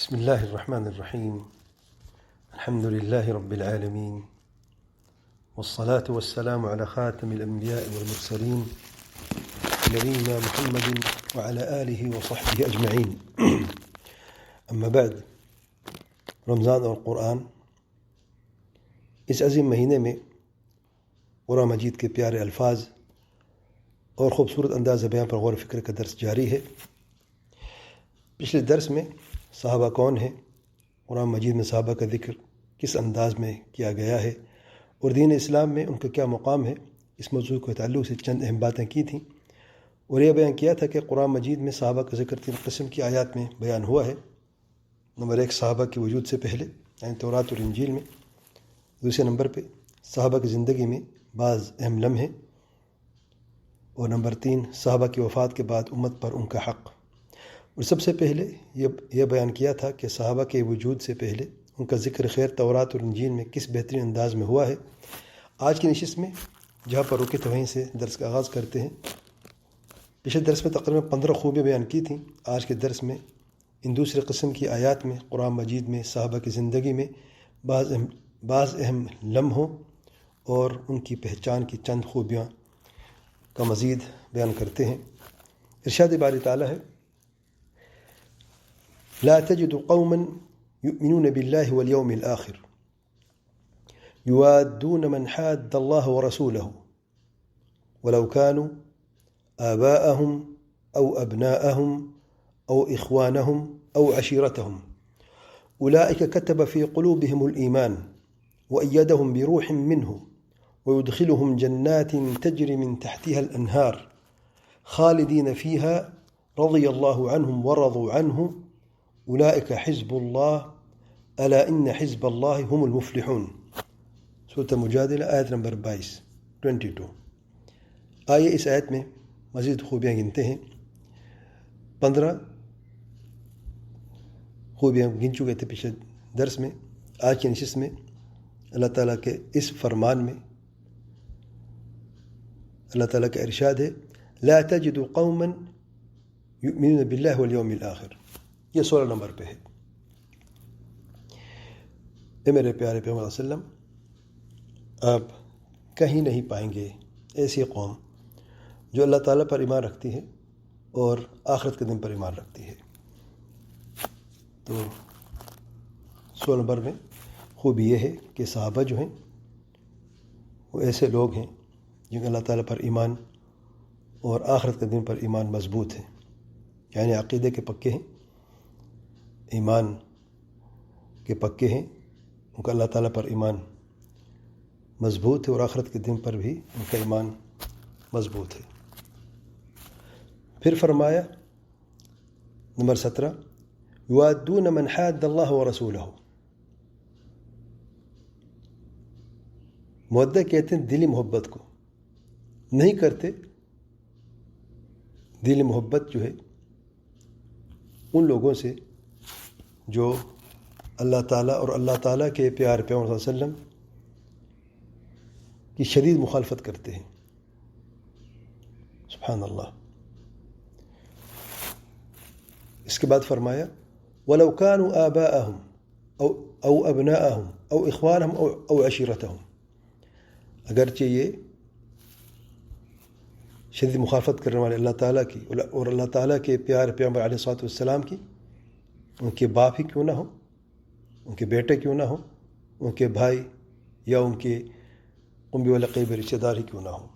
بسم الله الرحمن الرحيم. الحمد لله رب العالمين، والصلاة والسلام على خاتم الأنبياء والمرسلين نبينا محمد وعلى آله وصحبه أجمعين. أما بعد، رمضان اور قرآن اس عظیم مہینے میں قرآن مجید کے پیارے الفاظ اور خوبصورت انداز بیان پر غور و فکر کا درس جاری ہے۔ پچھلے درس میں صحابہ کون ہیں، قرآن مجید میں صحابہ کا ذکر کس انداز میں کیا گیا ہے اور دین اسلام میں ان کا کیا مقام ہے، اس موضوع کے تعلق سے چند اہم باتیں کی تھیں، اور یہ بیان کیا تھا کہ قرآن مجید میں صحابہ کا ذکر 3 قسم کی آیات میں بیان ہوا ہے۔ نمبر 1، صحابہ کے وجود سے پہلے یعنی تورات اور انجیل میں۔ دوسرے نمبر پہ صحابہ کی زندگی میں بعض اہم لمحے، اور نمبر 3، صحابہ کی وفات کے بعد امت پر ان کا حق۔ اور سب سے پہلے یہ بیان کیا تھا کہ صحابہ کے وجود سے پہلے ان کا ذکر خیر تورات اور انجیل میں کس بہترین انداز میں ہوا ہے۔ آج کی نشست میں جہاں پر رکے تھے وہیں سے درس کا آغاز کرتے ہیں۔ پچھلے درس میں تقریباً 15 خوبیاں بیان کی تھیں۔ آج کے درس میں ان دوسرے قسم کی آیات میں قرآن مجید میں صحابہ کی زندگی میں بعض اہم لمحوں اور ان کی پہچان کی چند خوبیاں کا مزید بیان کرتے ہیں۔ ارشاد باری تعالیٰ ہے، لا تجد قوما يؤمنون بالله واليوم الآخر يوادون من حاد الله ورسوله ولو كانوا آباءهم أو أبناءهم أو إخوانهم أو عشيرتهم أولئك كتب في قلوبهم الإيمان وأيدهم بروح منه ويدخلهم جنات تجري من تحتها الأنهار خالدين فيها رضي الله عنهم ورضوا عنه اولئک حزب اللہ الا ان حزب اللہ هم المفلحون۔ سورۃ مجادلہ آیت نمبر 22۔ آئیے اس آیت میں مزید خوبیاں گنتے ہیں۔ 15 خوبیاں گن چکے تھے پچھلے درس میں۔ آج کی نشست میں اللہ تعالیٰ کے اس فرمان میں اللہ تعالیٰ کا ارشاد ہے، لا تجد قوما یؤمنون باللہ والیوم الآخر۔ یہ 16 نمبر پہ ہے۔ اے میرے پیارے پیغمبر صلی اللہ علیہ وسلم، آپ کہیں نہیں پائیں گے ایسی قوم جو اللہ تعالیٰ پر ایمان رکھتی ہے اور آخرت کے دن پر ایمان رکھتی ہے۔ تو 16 نمبر میں خوبی یہ ہے کہ صحابہ جو ہیں وہ ایسے لوگ ہیں جن کا اللہ تعالیٰ پر ایمان اور آخرت کے دن پر ایمان مضبوط ہے، یعنی عقیدے کے پکے ہیں، ایمان کے پکے ہیں، ان کا اللہ تعالیٰ پر ایمان مضبوط ہے اور آخرت کے دن پر بھی ان کا ایمان مضبوط ہے۔ پھر فرمایا نمبر 17، یوادون من حاد اللہ ورسولہ۔ مودہ کہتے ہیں دلی محبت کو، نہیں کرتے دلی محبت جو ہے ان لوگوں سے جو اللہ تعالیٰ اور اللہ تعالیٰ کے پیارے پیغمبر صلی اللہ علیہ وسلم کی شدید مخالفت کرتے ہیں۔ سبحان اللہ۔ اس کے بعد فرمایا، وَلَوْ كَانُوا آبَاءَهُمْ أَوْ أَبْنَاءَهُمْ أَوْ إِخْوَانَهُمْ أَوْ عَشِيرَتَهُمْ۔ اگرچہ یہ شدید مخالفت کرنے والے اللہ تعالیٰ کی اور اللہ تعالیٰ کے پیارے پیغمبر علیہ الصلوۃ والسلام کی، ان کے باپ ہی کیوں نہ ہوں، ان کے بیٹے کیوں نہ ہوں، ان کے بھائی یا ان کے قنبی والقیب رشتہ دار ہی کیوں نہ ہوں۔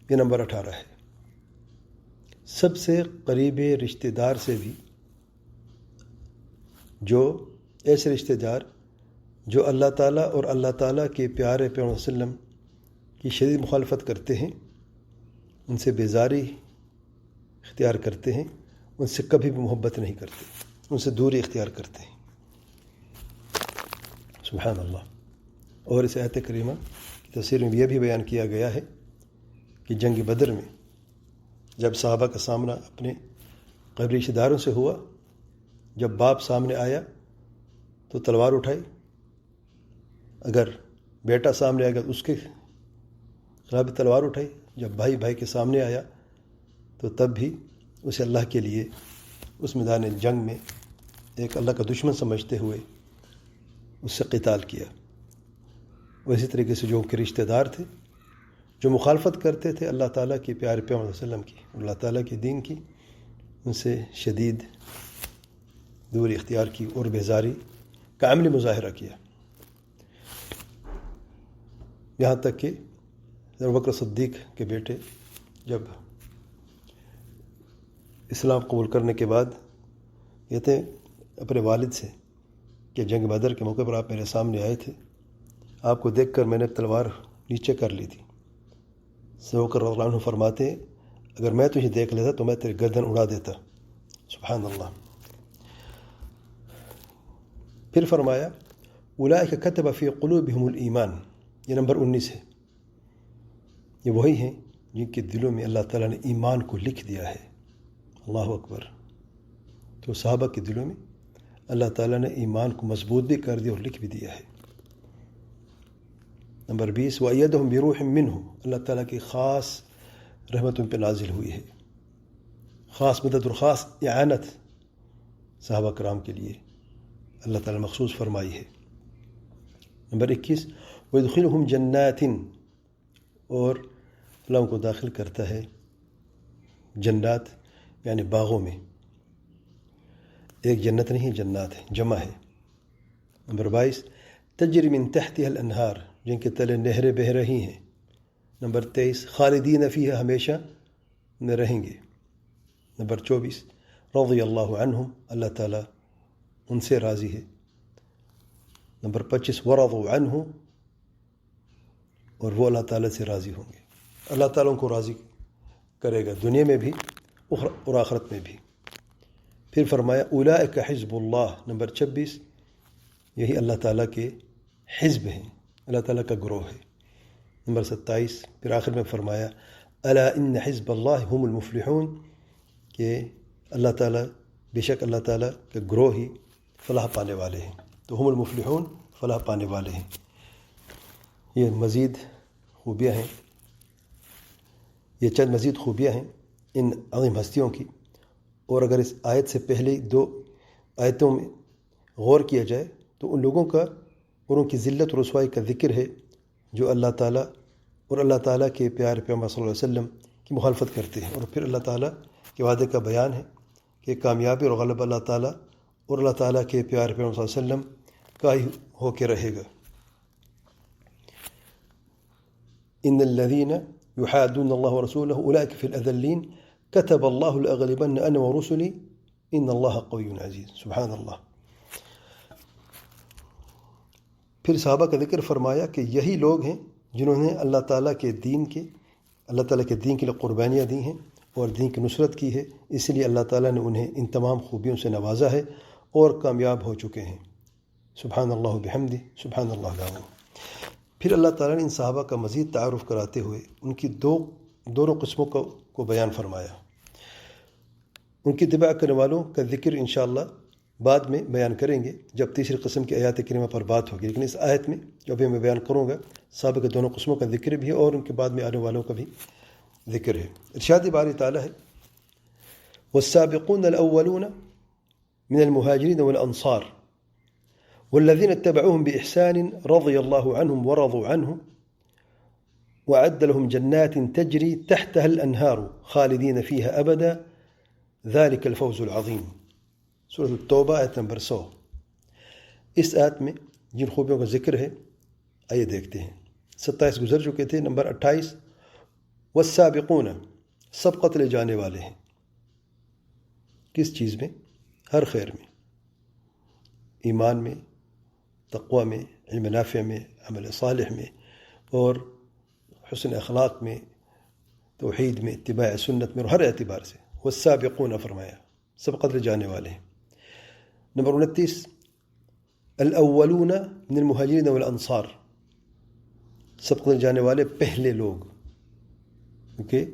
یہ نمبر 18 ہے۔ سب سے قریب رشتہ دار سے بھی، جو ایسے رشتہ دار جو اللہ تعالیٰ اور اللہ تعالیٰ کے پیارے پیغمبر صلی اللہ علیہ وسلم کی شدید مخالفت کرتے ہیں، ان سے بیزاری اختیار کرتے ہیں، ان سے کبھی بھی محبت نہیں کرتے، ان سے دوری اختیار کرتے ہیں۔ سبحان اللہ۔ اور اس آیت کریمہ کی تفسیر میں یہ بھی بیان کیا گیا ہے کہ جنگ بدر میں جب صحابہ کا سامنا اپنے قریبی رشتہ داروں سے ہوا، جب باپ سامنے آیا تو تلوار اٹھائی، اگر بیٹا سامنے آیا تو اس کے خلاف تلوار اٹھائی، جب بھائی کے سامنے آیا تو تب بھی اسے اللہ کے لیے اس میدان جنگ میں ایک اللہ کا دشمن سمجھتے ہوئے اس سے قتال کیا. اسی طریقے سے جو ان کے رشتہ دار تھے جو مخالفت کرتے تھے اللہ تعالیٰ کی پیارے پیغمبر صلی اللہ علیہ وسلم کی، اللہ تعالیٰ کے دین کی، ان سے شدید دوری اختیار کی اور بیزاری کا عملی مظاہرہ کیا. یہاں تک کہ ابوبکر صدیق کے بیٹے جب اسلام قبول کرنے کے بعد کہتے ہیں اپنے والد سے کہ جنگ بدر کے موقع پر آپ میرے سامنے آئے تھے، آپ کو دیکھ کر میں نے تلوار نیچے کر لی تھی. ابوبکر رضی اللہ عنہ فرماتے ہیں اگر میں تجھے دیکھ لیتا تو میں تیری گردن اڑا دیتا. سبحان اللہ. پھر فرمایا اولئک کتب فی قلوبہم الایمان، یہ نمبر 19 ہے. یہ وہی ہیں جن کے دلوں میں اللہ تعالیٰ نے ایمان کو لکھ دیا ہے. اللہ اکبر. تو صحابہ کے دلوں میں اللہ تعالیٰ نے ایمان کو مضبوط بھی کر دیا اور لکھ بھی دیا ہے. نمبر 20 وَأَيَّدَهُمْ بِرُوحٍ مِّنْهُ، اللہ تعالیٰ کی خاص رحمت ان پہ نازل ہوئی ہے، خاص مدد اور خاص اعانت صحابہ کرام کے لیے اللہ تعالیٰ مخصوص فرمائی ہے. نمبر 21 وَيُدْخِلُهُمْ جَنَّاتٍ، اور اللہ ان کو داخل کرتا ہے جنات یعنی باغوں میں. ایک جنت نہیں ہے، جنات ہے، جمع ہے. نمبر 22 تجری من تحتها الانہار، جن کے تلے نہریں بہہ رہی ہیں. نمبر 23 خالدین فیہا، ہمیشہ میں رہیں گے. نمبر 24 رضی اللہ عنہم، اللہ تعالیٰ ان سے راضی ہے. نمبر 25 ورضوا عنہ، اور وہ اللہ تعالیٰ سے راضی ہوں گے. اللہ تعالیٰ ان کو راضی کرے گا دنیا میں بھی اور آخرت میں بھی. پھر فرمایا اولئک حزب اللہ، نمبر 26 یہی اللہ تعالیٰ کے حزب ہیں، اللہ تعالیٰ کا گروہ ہے. نمبر 27 پھر آخر میں فرمایا الا ان حزب اللہ هم المفلحون، کہ اللہ تعالیٰ بے شک اللہ تعالیٰ کے گروہ ہی فلاح پانے والے ہیں. تو هم المفلحون، فلاح پانے والے ہیں. یہ مزید خوبیاں ہیں، یہ چند مزید خوبیاں ہیں ان عظیم ہستیوں کی. اور اگر اس آیت سے پہلے 2 آیتوں میں غور کیا جائے تو ان لوگوں کا اور ان کی ذلت و رسوائی کا ذکر ہے جو اللہ تعالیٰ اور اللہ تعالیٰ کے پیارے پیغمبر صلی اللہ علیہ وسلم کی مخالفت کرتے ہیں. اور پھر اللہ تعالیٰ کے وعدے کا بیان ہے کہ کامیابی اور غلبہ اللہ تعالیٰ اور اللہ تعالیٰ کے پیارے پیغمبر صلی اللہ علیہ وسلم کا ہی ہو کے رہے گا. ان الذین یحادون اللہ ورسولہ اولئک فی الاذلین کتب اللہ لاغلبن انا ورسلی ان اللہ قوی عزیز. سبحان اللہ. پھر صحابہ کا ذکر فرمایا کہ یہی لوگ ہیں جنہوں نے اللہ تعالیٰ کے دین کے لیے قربانیاں دی ہیں اور دین کی نصرت کی ہے. اس لیے اللہ تعالیٰ نے انہیں ان تمام خوبیوں سے نوازا ہے اور کامیاب ہو چکے ہیں. سبحان اللہ بحمدہ، سبحان اللہ العظیم. پھر اللہ تعالیٰ نے ان صحابہ کا مزید تعارف کراتے ہوئے ان کی دونوں قسموں کو بیان فرمایا. ان کی اتباع کرنے والوں کا ذکر انشاءاللہ بعد میں بیان کریں گے جب تیسری قسم کی آیات کریمہ پر بات ہوگی. لیکن اس آیت میں جو ابھی میں بیان کروں گا صحابہ کے دونوں قسموں کا ذکر بھی ہے اور ان کے بعد میں آنے والوں کا بھی ذکر ہے. ارشاد باری تعالیٰ ہے والسابقون الاولون من المهاجرين والانصار والذين اتبعوهم بإحسان رضي الله عنهم ورضوا عنه وأعد لهم جنات تجري تحتها الأنهار خالدين فيها أبدا ذلك الفوز العظيم. سورۃ التوبہ آیت نمبر 100. اس آیت میں جن خوبیوں کا ذکر ہے آئیے دیکھتے ہیں. 27 گزر چکے تھے. نمبر 28 والسابقون، سبقت لے جانے والے ہیں. کس چیز میں؟ ہر خیر میں، ایمان میں، تقوی میں، علم نافع میں، عمل صالح میں، اور حسن اخلاق میں، توحید میں، اتباع سنت میں، اور ہر اعتبار سے. والسابقون فرمایا سبقت لے جانے والے ہیں. نمبر 29 الاولون من المہاجرین والانصار، سبقت لے جانے والے پہلے لوگ، کیونکہ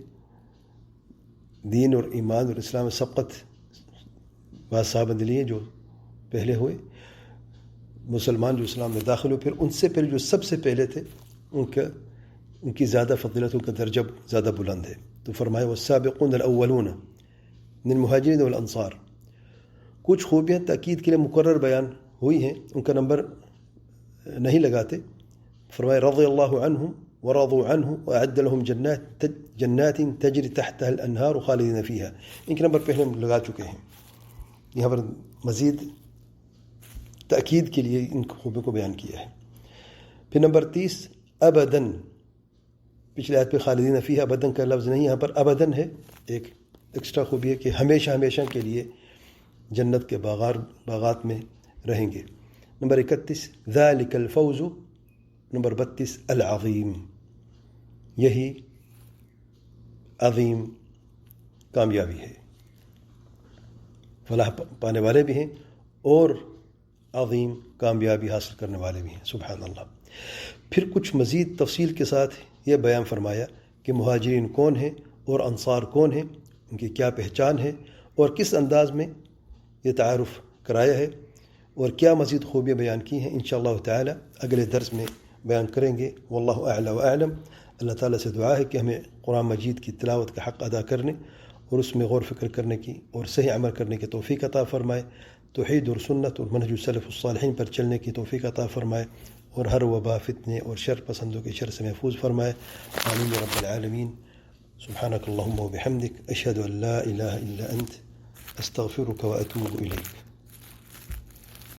دین اور ایمان اور اسلام میں سبقت بعض صحابہ نے لیے جو پہلے ہوئے، مسلمان جو اسلام میں داخل ہوئے. پھر ان سے پہلے جو سب سے پہلے تھے ان کی زیادہ فضیلت، ان کا درجہ زیادہ بلند ہے. تو فرمایا والسابقون الاولون من المهاجرين والانصار کچھ خوبیاں تاکید کے لیے مقرر بیان ہوئی ہیں، ان کا نمبر نہیں لگاتے. فرمائے رضی اللہ عنہم ورضوا عنہ واعد لهم جنات تجری تحتها الانہار خالدین فیہا. ان کے نمبر پہلے ہم لگا چکے ہیں. یہاں پر مزید تاکید کے لیے ان خوبیوں کو بیان کیا ہے. پھر نمبر 30 ابداً. پچھلے آیت پہ خالدین فیہا ابداً کا لفظ نہیں، یہاں پر ابداً ہے. ایک ایکسٹرا خوبی ہے کہ ہمیشہ ہمیشہ کے لیے جنت کے باغات میں رہیں گے. نمبر 31 ذالک الفوز. نمبر 32 العظیم. یہی عظیم کامیابی ہے. فلاح پانے والے بھی ہیں اور عظیم کامیابی حاصل کرنے والے بھی ہیں. سبحان اللہ. پھر کچھ مزید تفصیل کے ساتھ یہ بیان فرمایا کہ مہاجرین کون ہیں اور انصار کون ہیں، ان کی کیا پہچان ہے اور کس انداز میں یہ تعارف کرایا ہے اور کیا مزید خوبیاں بیان کی ہیں. انشاءاللہ تعالی اگلے درس میں بیان کریں گے. واللہ اعلی و اعلم. اللہ تعالیٰ سے دعا ہے کہ ہمیں قرآن مجید کی تلاوت کا حق ادا کرنے اور اس میں غور فکر کرنے کی اور صحیح عمل کرنے کی توفیق عطا فرمائے. توحید اور سنت اور منہج السلف الصالحین پر چلنے کی توفیق عطا فرمائے اور ہر وبا فتنے اور شر پسندوں کے شر سے محفوظ فرمائے. آمین رب العالمین. سبحانک اللہم و بحمدک اشہد ان لا الہ الا انت استغفرک و اتوب الیک.